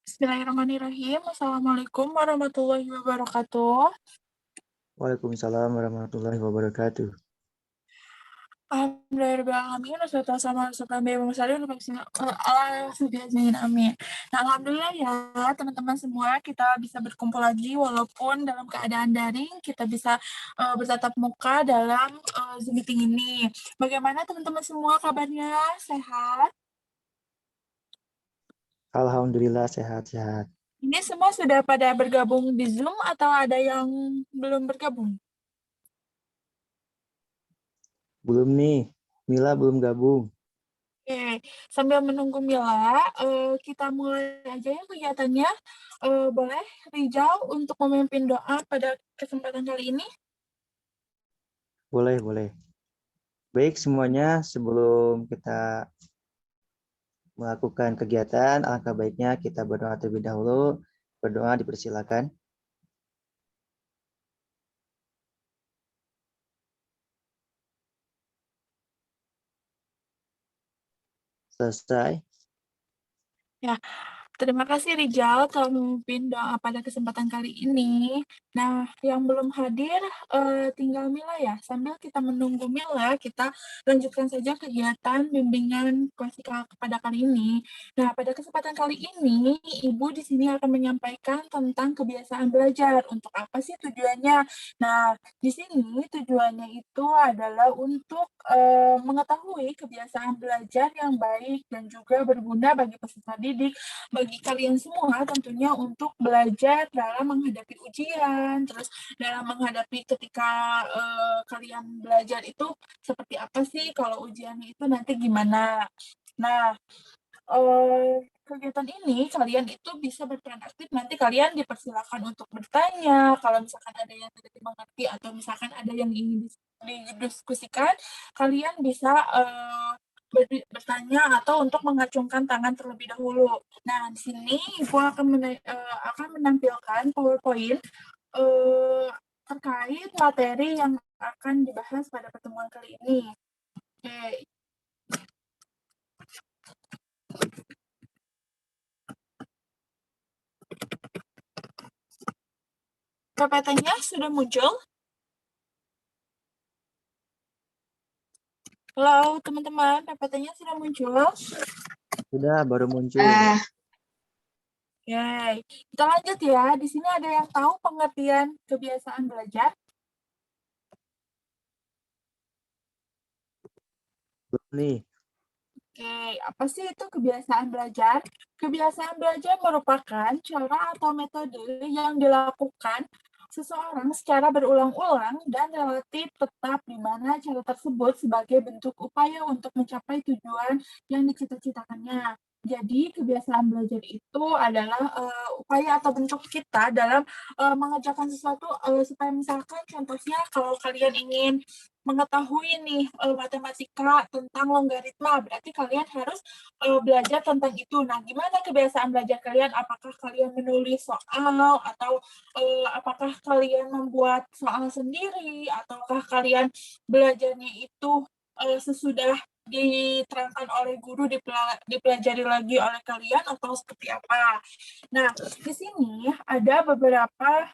Bismillahirrahmanirrahim. Assalamualaikum warahmatullahi wabarakatuh. Waalaikumsalam warahmatullahi wabarakatuh. Alhamdulillahirrahmanirrahim. Wassalatu wassalamu ala asyrofil mursalin ala sayyidina amin. Nah, alhamdulillah ya teman-teman semua, kita bisa berkumpul lagi walaupun dalam keadaan daring, kita bisa bertatap muka dalam Zoom meeting ini. Bagaimana teman-teman semua kabarnya? Sehat? Alhamdulillah sehat-sehat. Ini semua sudah pada bergabung di Zoom atau ada yang belum bergabung? Belum nih, Mila belum gabung. Oke, sambil menunggu Mila, kita mulai aja ya kegiatannya. Boleh Rijal untuk memimpin doa pada kesempatan kali ini? Boleh, boleh. Baik semuanya, sebelum kita melakukan kegiatan, alangkah baiknya kita berdoa terlebih dahulu. Berdoa dipersilakan. Selesai. Ya, terima kasih Rijal telah memimpin doa pada kesempatan kali ini. Nah, yang belum hadir tinggal Mila ya. Sambil kita menunggu Mila, kita lanjutkan saja kegiatan bimbingan klasik pada kali ini. Nah, pada kesempatan kali ini, Ibu di sini akan menyampaikan tentang kebiasaan belajar. Untuk apa sih tujuannya? Nah, di sini tujuannya itu adalah untuk mengetahui kebiasaan belajar yang baik dan juga berguna bagi peserta didik, bagi kalian semua tentunya untuk belajar dalam menghadapi ujian, terus dalam menghadapi ketika kalian belajar itu seperti apa sih kalau ujiannya itu nanti gimana. Nah, kegiatan ini kalian itu bisa berperan aktif, nanti kalian dipersilakan untuk bertanya kalau misalkan ada yang tidak dimengerti atau misalkan ada yang ingin didiskusikan, kalian bisa bertanya atau untuk mengacungkan tangan terlebih dahulu. Nah, di sini Ibu akan menampilkan PowerPoint eh, terkait materi yang akan dibahas pada pertemuan kali ini. Oke, PPT-nya sudah muncul. Halo teman-teman, PPT-nya sudah muncul. Sudah, baru muncul. Oke, kita lanjut ya. Di sini ada yang tahu pengertian kebiasaan belajar? Belum nih. Oke, apa sih itu kebiasaan belajar? Kebiasaan belajar merupakan cara atau metode yang dilakukan seseorang secara berulang-ulang dan relatif tetap, di mana cara tersebut sebagai bentuk upaya untuk mencapai tujuan yang dicita-citakannya. Jadi, kebiasaan belajar itu adalah upaya atau bentuk kita dalam mengerjakan sesuatu, supaya misalkan contohnya kalau kalian ingin mengetahui nih matematika tentang logaritma, berarti kalian harus belajar tentang itu. Nah, gimana kebiasaan belajar kalian? Apakah kalian menulis soal atau apakah kalian membuat soal sendiri ataukah kalian belajarnya itu sesudah diterangkan oleh guru dipelajari lagi oleh kalian atau seperti apa? Nah, di sini ada beberapa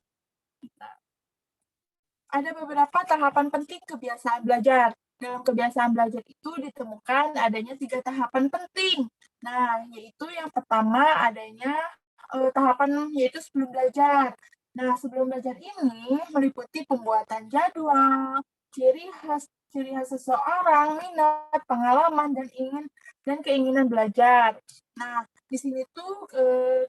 tahapan penting kebiasaan belajar. Dalam kebiasaan belajar itu ditemukan adanya 3 tahapan penting. Nah, yaitu yang pertama adanya tahapan yaitu sebelum belajar. Nah, sebelum belajar ini meliputi pembuatan jadwal, ciri khas seseorang, minat, pengalaman, dan keinginan belajar. Nah, di sini tuh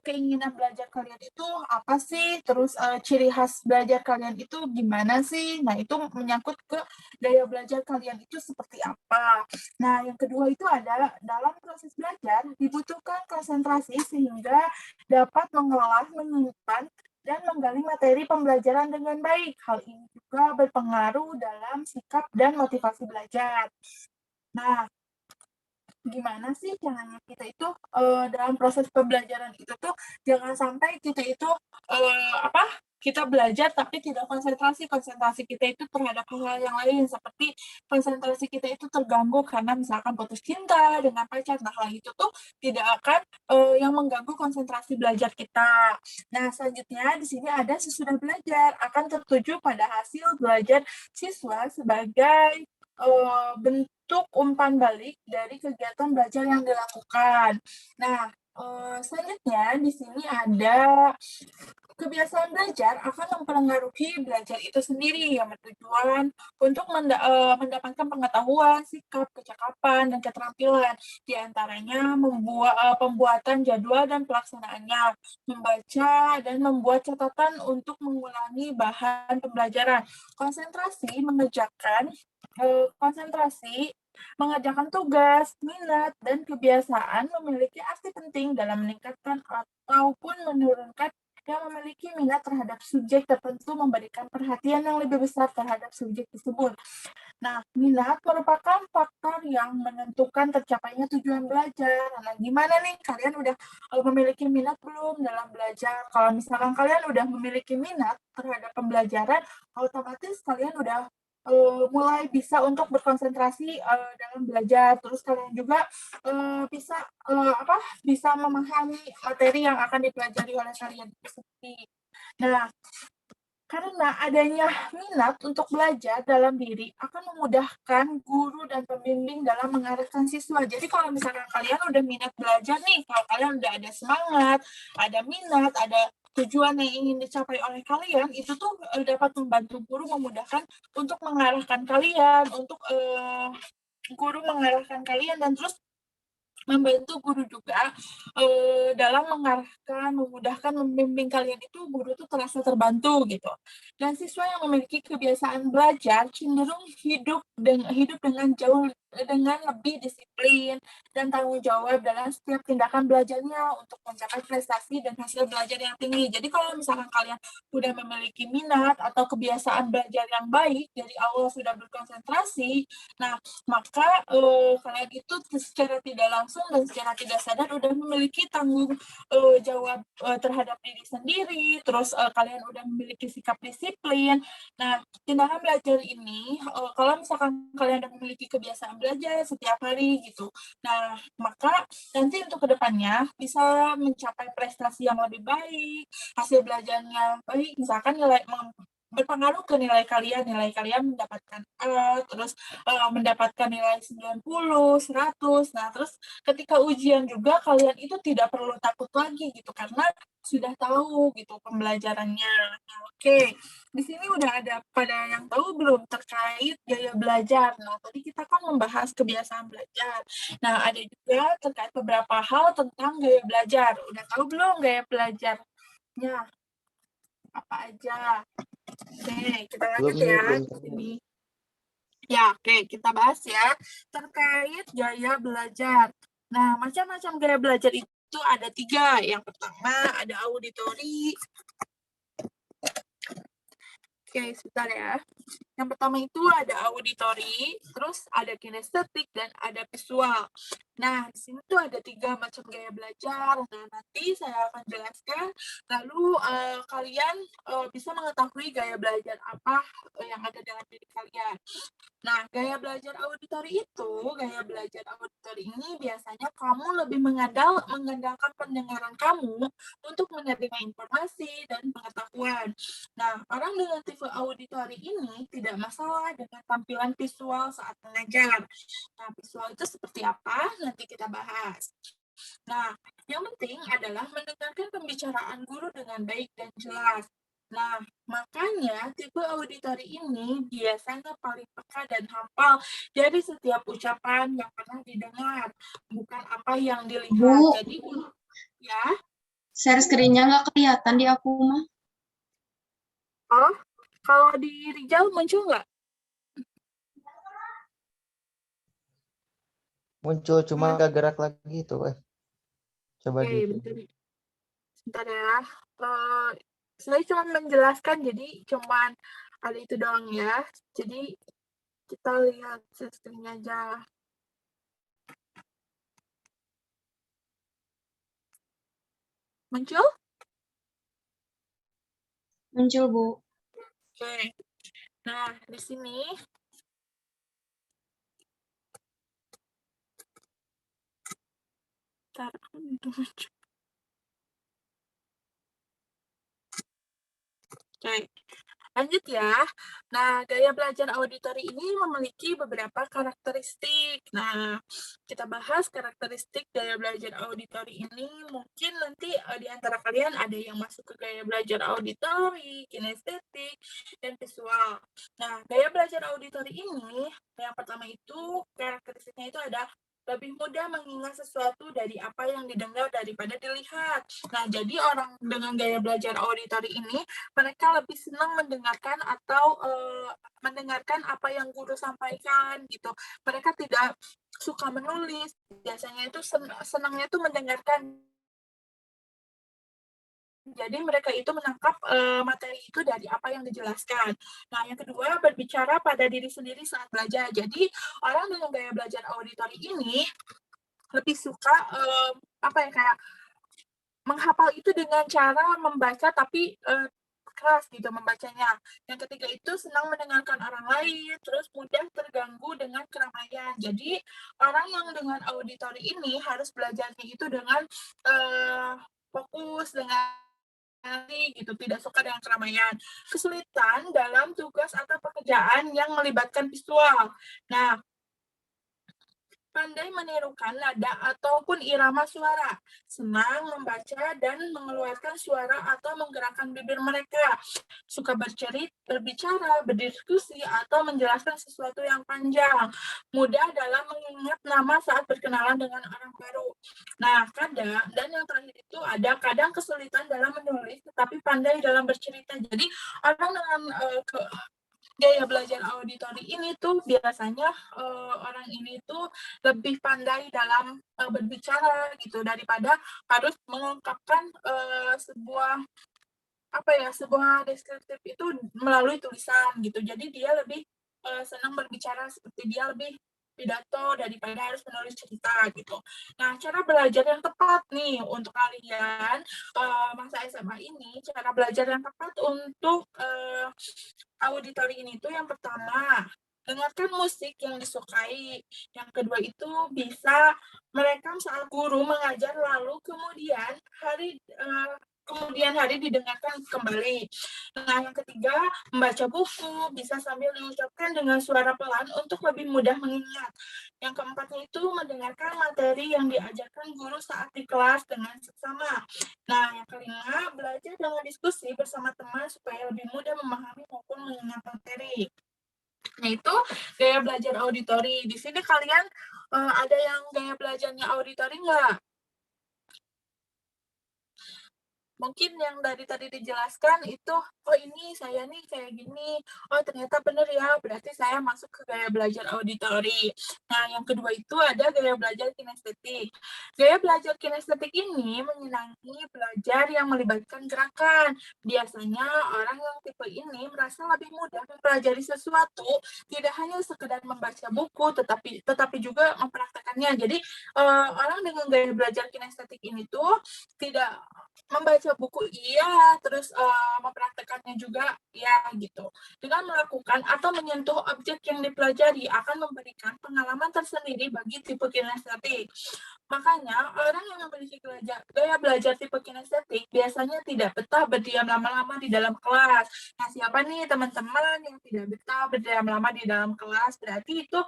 keinginan belajar kalian itu apa sih? Terus ciri khas belajar kalian itu gimana sih? Nah, itu menyangkut ke daya belajar kalian itu seperti apa. Nah, yang kedua itu adalah dalam proses belajar dibutuhkan konsentrasi sehingga dapat mengolah, menyimpan, dan menggali materi pembelajaran dengan baik. Hal ini juga berpengaruh dalam sikap dan motivasi belajar. Nah, gimana sih caranya kita itu dalam proses pembelajaran itu tuh jangan sampai kita itu apa kita belajar tapi tidak konsentrasi kita itu terhadap hal yang lain, seperti konsentrasi kita itu terganggu karena misalkan putus cinta dengan pacar. Nah, hal itu tuh tidak akan yang mengganggu konsentrasi belajar kita. Nah, selanjutnya di sini ada sesudah belajar akan tertuju pada hasil belajar siswa sebagai bentuk umpan balik dari kegiatan belajar yang dilakukan. Nah, selanjutnya di sini ada kebiasaan belajar akan mempengaruhi belajar itu sendiri yang bertujuan untuk mendapatkan pengetahuan, sikap, kecakapan, dan keterampilan. Di antaranya pembuatan jadwal dan pelaksanaannya, membaca dan membuat catatan untuk mengulangi bahan pembelajaran. Konsentrasi mengerjakan tugas, minat, dan kebiasaan memiliki arti penting dalam meningkatkan ataupun menurunkan yang memiliki minat terhadap subjek tertentu, memberikan perhatian yang lebih besar terhadap subjek tersebut. Nah, minat merupakan faktor yang menentukan tercapainya tujuan belajar. Nah, gimana nih? Kalian udah memiliki minat belum dalam belajar? Kalau misalkan kalian udah memiliki minat terhadap pembelajaran, otomatis kalian udah mulai bisa untuk berkonsentrasi dalam belajar. Terus kalian juga bisa memahami materi yang akan dipelajari oleh kalian itu sendiri. Nah, karena adanya minat untuk belajar dalam diri akan memudahkan guru dan pembimbing dalam mengarahkan siswa. Jadi kalau misalkan kalian udah minat belajar nih, kalau kalian udah ada semangat, ada minat, ada tujuan yang ingin dicapai oleh kalian, itu tuh dapat membantu guru memudahkan untuk mengarahkan kalian, untuk guru mengarahkan kalian, dan terus membantu guru juga dalam mengarahkan, memudahkan, membimbing kalian itu guru tuh terasa terbantu gitu. Dan siswa yang memiliki kebiasaan belajar cenderung hidup dengan lebih disiplin dan tanggung jawab dalam setiap tindakan belajarnya untuk mencapai prestasi dan hasil belajar yang tinggi. Jadi kalau misalkan kalian udah memiliki minat atau kebiasaan belajar yang baik, dari awal sudah berkonsentrasi, nah maka kalian itu secara tidak langsung dan secara tidak sadar udah memiliki tanggung jawab terhadap diri sendiri, terus kalian udah memiliki sikap disiplin. Nah, tindakan belajar ini, kalau misalkan kalian udah memiliki kebiasaan belajar setiap hari gitu, nah maka nanti untuk kedepannya bisa mencapai prestasi yang lebih baik, hasil belajarnya baik, misalkan berpengaruh ke nilai kalian mendapatkan A, terus mendapatkan nilai 90, 100. Nah, terus ketika ujian juga kalian itu tidak perlu takut lagi gitu karena sudah tahu gitu pembelajarannya. Nah, oke. Di sini udah ada pada yang tahu belum terkait gaya belajar. Nah, tadi kita kan membahas kebiasaan belajar. Nah, ada juga terkait beberapa hal tentang gaya belajar. Udah tahu belum gaya belajarnya apa aja? Oke, kita lanjut Belum nih, ya belum di tahu. sini. Ya, oke, kita bahas ya terkait gaya belajar. Nah, macam-macam gaya belajar itu ada 3. Yang pertama ada auditori. Oke, sebentar ya. Yang pertama itu ada auditori, terus ada kinestetik, dan ada visual. Nah, di sini tuh ada 3 macam gaya belajar. Nah, nanti saya akan jelaskan. Lalu kalian bisa mengetahui gaya belajar apa yang ada dalam diri kalian. Nah, gaya belajar auditori ini biasanya kamu lebih mengandalkan pendengaran kamu untuk menerima informasi dan pengetahuan. Nah, orang dengan tipe auditori ini tidak masalah dengan tampilan visual saat mengajar. Nah, visual itu seperti apa? Nanti kita bahas. Nah, yang penting adalah mendengarkan pembicaraan guru dengan baik dan jelas. Nah, makanya tipe auditori ini biasanya paling peka dan hafal dari setiap ucapan yang pernah didengar, bukan apa yang dilihat. Bu, Jadi, ya, share screen-nya nggak kelihatan di aku mah. oh, kalau di Rijal muncul nggak? Muncul cuma nggak gerak lagi tuh. Coba Oke, di bentar ya. Saya cuma menjelaskan, jadi cuman ada itu doang ya. Jadi kita lihat screen-nya aja. Muncul? Muncul, Bu. Oke. Nah, di sini Bentar, Oke, lanjut ya. Nah, gaya belajar auditori ini memiliki beberapa karakteristik. Nah, kita bahas karakteristik gaya belajar auditori ini. Mungkin nanti di antara kalian ada yang masuk ke gaya belajar auditori, kinestetik, dan visual. Nah, gaya belajar auditori ini, yang pertama itu, karakteristiknya itu ada lebih mudah mengingat sesuatu dari apa yang didengar daripada dilihat. Nah, jadi orang dengan gaya belajar auditori ini mereka lebih senang mendengarkan atau mendengarkan apa yang guru sampaikan gitu. Mereka tidak suka menulis, biasanya itu senangnya itu mendengarkan. Jadi mereka itu menangkap materi itu dari apa yang dijelaskan. Nah, yang kedua, berbicara pada diri sendiri saat belajar. Jadi orang dengan gaya belajar auditori ini lebih suka kayak menghafal itu dengan cara membaca tapi keras gitu membacanya. Yang ketiga itu senang mendengarkan orang lain, terus mudah terganggu dengan keramaian. Jadi orang yang dengan auditori ini harus belajarnya itu dengan fokus, dengan gitu, tidak suka dengan keramaian. Kesulitan dalam tugas atau pekerjaan yang melibatkan visual. Nah, pandai menirukan nada ataupun irama suara, senang membaca dan mengeluarkan suara atau menggerakkan bibir mereka, suka berbicara, berdiskusi, atau menjelaskan sesuatu yang panjang, mudah dalam mengingat nama saat berkenalan dengan orang baru. Nah, dan yang terakhir itu ada kadang kesulitan dalam menulis, tetapi pandai dalam bercerita. Jadi, orang dengan gaya belajar auditori ini tuh biasanya orang ini tuh lebih pandai dalam berbicara gitu daripada harus mengungkapkan sebuah deskriptif itu melalui tulisan gitu. Jadi dia lebih senang berbicara, seperti dia lebih pidato daripada harus menulis cerita gitu. Nah, cara belajar yang tepat nih untuk kalian masa SMA ini, cara belajar yang tepat untuk auditori ini tuh yang pertama, dengarkan musik yang disukai. Yang kedua itu bisa merekam saat guru mengajar, lalu kemudian hari didengarkan kembali. Nah, yang ketiga, membaca buku, bisa sambil diucapkan dengan suara pelan untuk lebih mudah mengingat. Yang keempatnya itu mendengarkan materi yang diajarkan guru saat di kelas dengan seksama. Nah, yang kelima, belajar dengan diskusi bersama teman supaya lebih mudah memahami maupun mengingat materi. Nah, itu gaya belajar auditori. Di sini kalian ada yang gaya belajarnya auditori nggak? Mungkin yang dari tadi dijelaskan itu, oh ini saya nih kayak gini, oh ternyata benar ya, berarti saya masuk ke gaya belajar auditori. Nah, yang kedua itu ada gaya belajar kinestetik. Gaya belajar kinestetik ini menyenangi belajar yang melibatkan gerakan. Biasanya orang yang tipe ini merasa lebih mudah mempelajari sesuatu, tidak hanya sekedar membaca buku, tetapi juga mempraktekannya. Jadi, orang dengan gaya belajar kinestetik ini tuh tidak membaca buku terus mempraktekannya juga ya gitu. Dengan melakukan atau menyentuh objek yang dipelajari akan memberikan pengalaman tersendiri bagi tipe kinestetik. Makanya orang yang memiliki gaya belajar tipe kinestetik biasanya tidak betah berdiam lama-lama di dalam kelas. Nah, siapa nih teman-teman yang tidak betah berdiam lama di dalam kelas? Berarti itu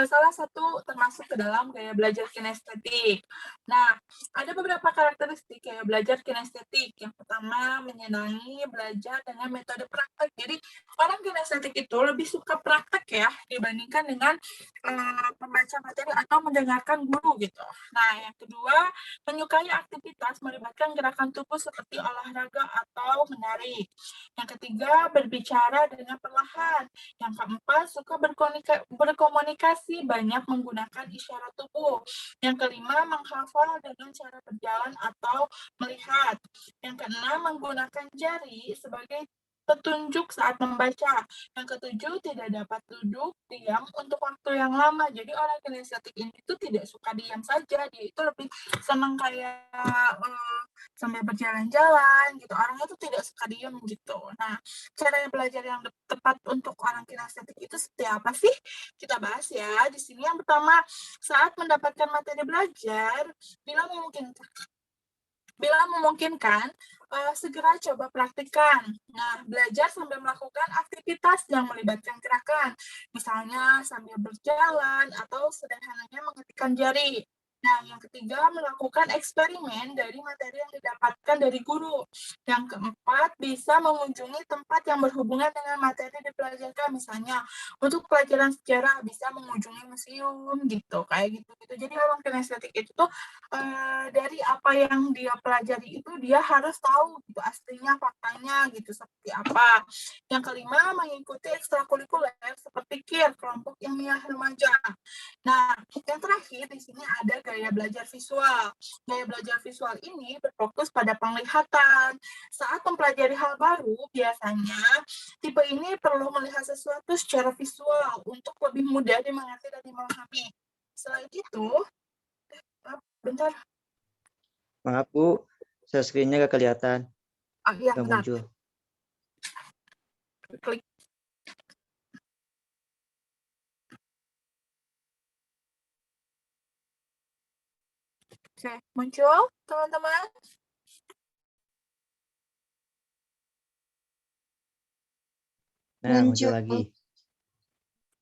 salah satu termasuk ke dalam gaya belajar kinestetik. Nah, ada beberapa karakteristik gaya belajar kinestetik. Yang pertama, menyenangi belajar dengan metode praktek. Jadi, orang kinestetik itu lebih suka praktek ya, dibandingkan dengan membaca materi atau mendengarkan guru gitu. Nah, yang kedua, menyukai aktivitas melibatkan gerakan tubuh seperti olahraga atau menari. Yang ketiga, berbicara dengan perlahan. Yang keempat, suka berkomunikasi banyak menggunakan isyarat tubuh. Yang kelima, menghafal dengan cara berjalan atau melihat. Yang keenam, menggunakan jari sebagai petunjuk saat membaca. Yang ketujuh, tidak dapat duduk diam untuk waktu yang lama. Jadi orang kinestetik ini tuh tidak suka diam saja, dia itu lebih senang kayak sambil berjalan-jalan gitu. Orangnya tuh tidak suka diam gitu. Nah, cara belajar yang tepat untuk orang kinestetik itu seperti apa sih? Kita bahas ya. Di sini yang pertama, saat mendapatkan materi belajar, bila memungkinkan, segera coba praktikkan. Nah, belajar sambil melakukan aktivitas yang melibatkan gerakan, misalnya sambil berjalan atau sederhananya mengetikkan jari. Nah, yang ketiga, melakukan eksperimen dari materi yang didapatkan dari guru. Yang keempat, bisa mengunjungi tempat yang berhubungan dengan materi dipelajarkan, misalnya untuk pelajaran sejarah bisa mengunjungi museum gitu, kayak gitu. Jadi orang kinestetik itu tuh dari apa yang dia pelajari itu dia harus tahu gitu aslinya faktanya gitu seperti apa. Yang kelima, mengikuti ekstrakurikuler seperti KIR, kelompok ilmiah remaja. Nah, yang terakhir di sini ada gaya belajar visual. Gaya belajar visual ini berfokus pada penglihatan. Saat mempelajari hal baru, biasanya tipe ini perlu melihat sesuatu secara visual untuk lebih mudah dimengerti dan dimahami. Selain itu, bentar. Maaf Bu, share screen-nya gak kelihatan, Iya, gak bentar. muncul. Klik. Oke, muncul teman-teman. Nah, muncul lagi.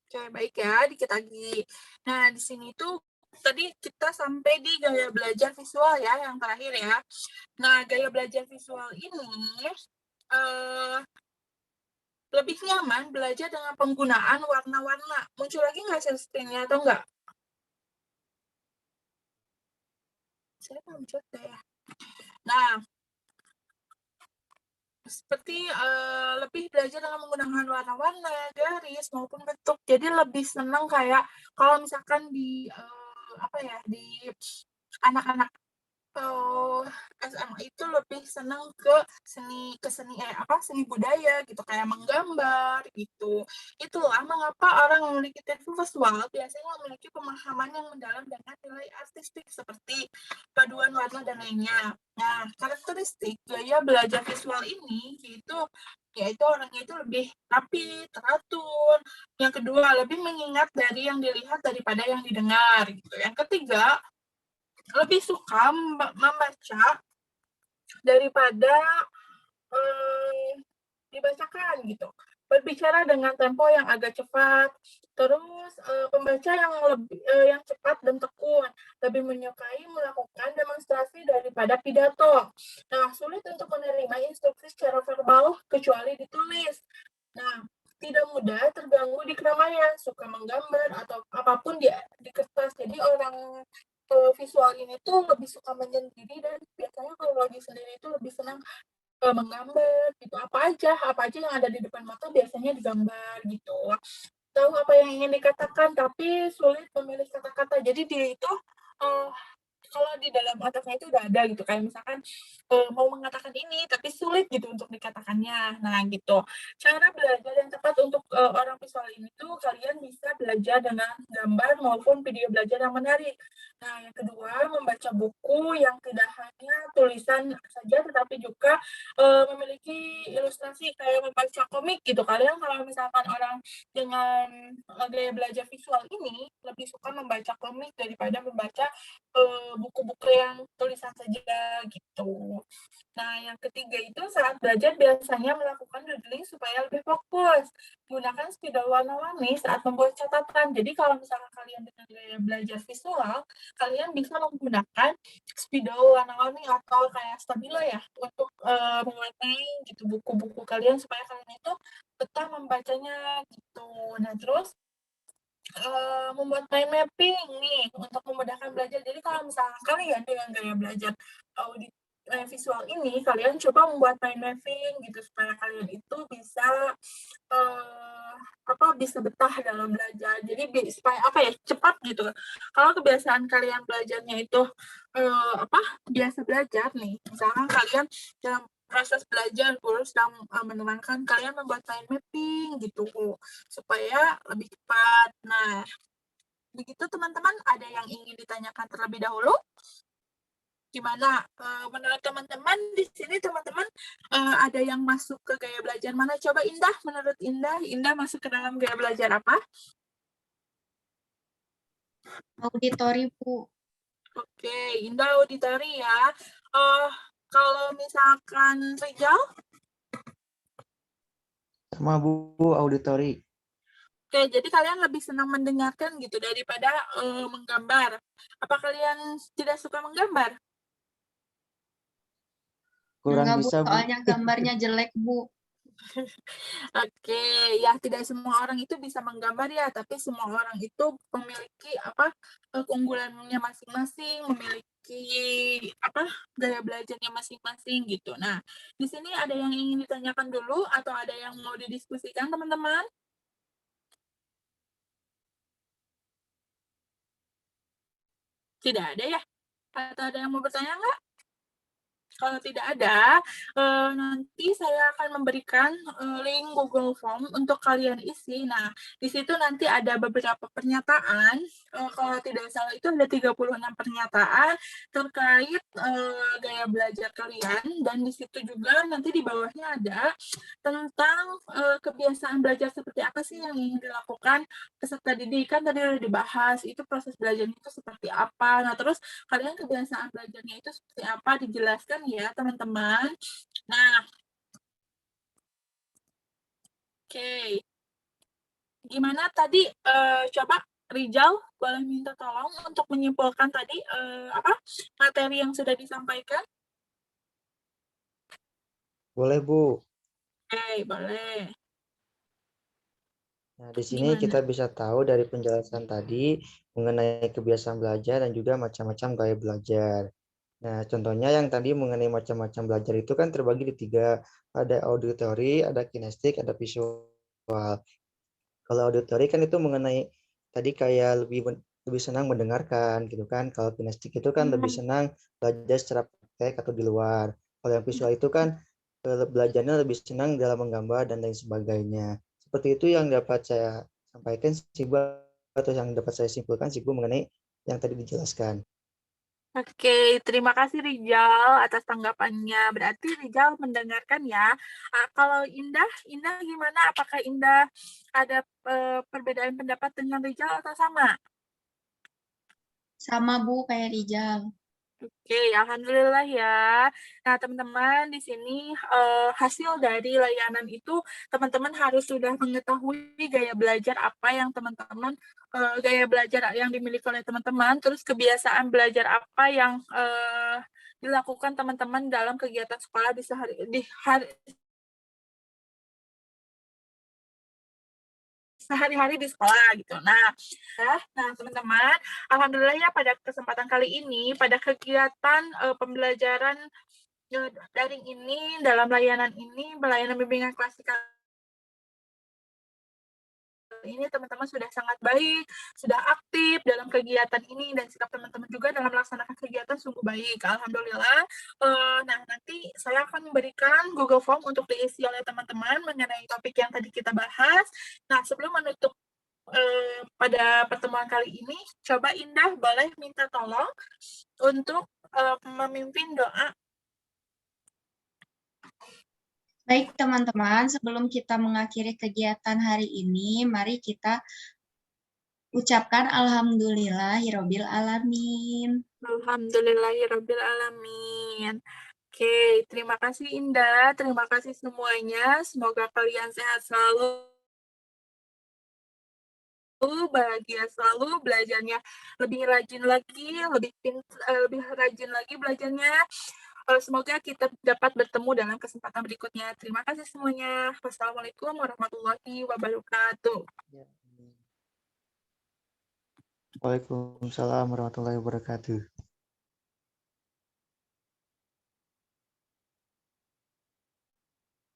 Oke, baik ya, dikit lagi. Nah, di sini tuh tadi kita sampai di gaya belajar visual ya, yang terakhir ya. Nah, gaya belajar visual ini lebih nyaman belajar dengan penggunaan warna-warna. Muncul lagi nggak share screen-nya atau enggak? Saya muncul ya. Nah, seperti lebih belajar dengan menggunakan warna-warna, garis maupun bentuk. Jadi lebih senang kayak kalau misalkan di di anak-anak SMA itu lebih senang ke seni budaya gitu, kayak menggambar gitu. Itulah mengapa orang yang memiliki teori visual biasanya memiliki pemahaman yang mendalam dengan nilai artistik seperti paduan warna dan lainnya. Nah, karakteristik gaya belajar visual ini yaitu orangnya itu lebih rapi, teratur. Yang kedua, lebih mengingat dari yang dilihat daripada yang didengar gitu. Yang ketiga, lebih suka membaca daripada dibacakan gitu. Berbicara dengan tempo yang agak cepat, terus pembaca yang cepat dan tekun, lebih menyukai melakukan demonstrasi daripada pidato. Nah, sulit untuk menerima instruksi secara verbal kecuali ditulis. Nah, tidak mudah terganggu di keramaian, suka menggambar atau apapun di kertas. Jadi orang visual ini tuh lebih suka menyendiri dan biasanya kalau lagi sendiri itu lebih senang menggambar gitu, apa aja yang ada di depan mata biasanya digambar gitu. Tahu apa yang ingin dikatakan tapi sulit memilih kata-kata. Jadi dia itu kalau di dalam otaknya itu udah ada gitu, kayak misalkan mau mengatakan ini tapi sulit gitu untuk dikatakannya. Nah gitu, cara belajar yang tepat untuk orang visual ini tuh kalian bisa belajar dengan gambar maupun video belajar yang menarik. Nah, yang kedua, membaca buku yang tidak hanya tulisan saja tetapi juga memiliki ilustrasi, kayak membaca komik gitu. Kalian kalau misalkan orang dengan gaya belajar visual ini lebih suka membaca komik daripada membaca buku-buku yang tulisan saja gitu. Nah, yang ketiga itu saat belajar biasanya melakukan doodling supaya lebih fokus. Gunakan spidol warna-warni saat membuat catatan. Jadi kalau misalkan kalian dengan gaya belajar visual, kalian bisa menggunakan spidol warna-warni atau kayak stabilo ya untuk mewarnai gitu buku-buku kalian supaya kalian itu betah membacanya gitu. Nah, terus membuat mind mapping nih untuk memudahkan belajar. Jadi kalau misalkan kalian dengan gaya belajar visual ini, kalian coba membuat mind mapping gitu supaya kalian itu bisa bisa betah dalam belajar. Jadi supaya cepat gitu. Kalau kebiasaan kalian belajarnya itu biasa belajar nih, misalkan kalian dalam proses belajar guru sedang menerangkan kalian membuat mind mapping gitu supaya lebih cepat. Nah, begitu teman-teman, ada yang ingin ditanyakan terlebih dahulu? Gimana menurut teman-teman di sini teman-teman ada yang masuk ke gaya belajar mana? Coba Indah, menurut Indah masuk ke dalam gaya belajar apa? Auditori, Bu. Oke, Indah auditori ya. Kalau misalkan Rijal? Sama Bu, auditori. Oke, jadi kalian lebih senang mendengarkan gitu daripada menggambar. Apa kalian tidak suka menggambar? Kurang Enggak, Bu, bisa, Bu. soalnya gambarnya jelek, Bu. Oke, ya tidak semua orang itu bisa menggambar ya, tapi semua orang itu memiliki keunggulannya masing-masing, memiliki gaya belajarnya masing-masing gitu. Nah, di sini ada yang ingin ditanyakan dulu atau ada yang mau didiskusikan teman-teman? Tidak ada ya? Atau ada yang mau bertanya nggak? Kalau tidak ada, nanti saya akan memberikan link Google Form untuk kalian isi. Nah, di situ nanti ada beberapa pernyataan. Kalau tidak salah itu ada 36 pernyataan terkait gaya belajar kalian. Dan di situ juga nanti di bawahnya ada tentang kebiasaan belajar seperti apa sih yang ingin dilakukan peserta didik. Kan tadi sudah dibahas, itu proses belajarnya itu seperti apa. Nah, terus kalian kebiasaan belajarnya itu seperti apa dijelaskan ya teman-teman. Nah, oke. Gimana tadi coba Rijal boleh minta tolong untuk menyimpulkan tadi materi yang sudah disampaikan? Boleh, Bu. Oke, boleh. Nah, di sini Gimana? kita bisa tahu dari penjelasan tadi mengenai kebiasaan belajar dan juga macam-macam gaya belajar. Nah, contohnya yang tadi mengenai macam-macam belajar itu kan terbagi di 3. Ada auditori, ada kinestik, ada visual. Kalau auditori kan itu mengenai tadi kayak lebih senang mendengarkan gitu kan. Kalau kinestik itu kan lebih senang belajar secara praktek atau di luar. Kalau yang visual itu kan belajarnya lebih senang dalam menggambar dan lain sebagainya. Seperti itu yang dapat saya sampaikan sih Bu, atau yang dapat saya simpulkan sih Bu mengenai yang tadi dijelaskan. Oke, terima kasih Rijal atas tanggapannya. Berarti Rijal mendengarkan ya. Kalau Indah gimana? Apakah Indah ada perbedaan pendapat dengan Rijal atau sama? Sama, Bu, kayak Rijal. Oke, alhamdulillah ya. Nah, teman-teman, di sini hasil dari layanan itu teman-teman harus sudah mengetahui gaya belajar apa yang teman-teman gaya belajar yang dimiliki oleh teman-teman, terus kebiasaan belajar apa yang dilakukan teman-teman dalam kegiatan sekolah sehari-hari di sekolah gitu. Nah, teman-teman, alhamdulillah ya pada kesempatan kali ini pada kegiatan pembelajaran daring ini dalam layanan bimbingan klasikal ini teman-teman sudah sangat baik, sudah aktif dalam kegiatan ini dan sikap teman-teman juga dalam melaksanakan kegiatan sungguh baik. Alhamdulillah. Nah, nanti saya akan memberikan Google Form untuk diisi oleh teman-teman mengenai topik yang tadi kita bahas. Nah, sebelum menutup pada pertemuan kali ini, coba Indah boleh minta tolong untuk memimpin doa. Baik, teman-teman, sebelum kita mengakhiri kegiatan hari ini, mari kita ucapkan alhamdulillahirabbil alamin. Alhamdulillahirabbil alamin. Oke, terima kasih Indah, terima kasih semuanya. Semoga kalian sehat selalu, bahagia selalu, belajarnya lebih rajin lagi, lebih rajin lagi belajarnya. Semoga kita dapat bertemu dalam kesempatan berikutnya. Terima kasih semuanya. Wassalamualaikum warahmatullahi wabarakatuh. Waalaikumsalam warahmatullahi wabarakatuh.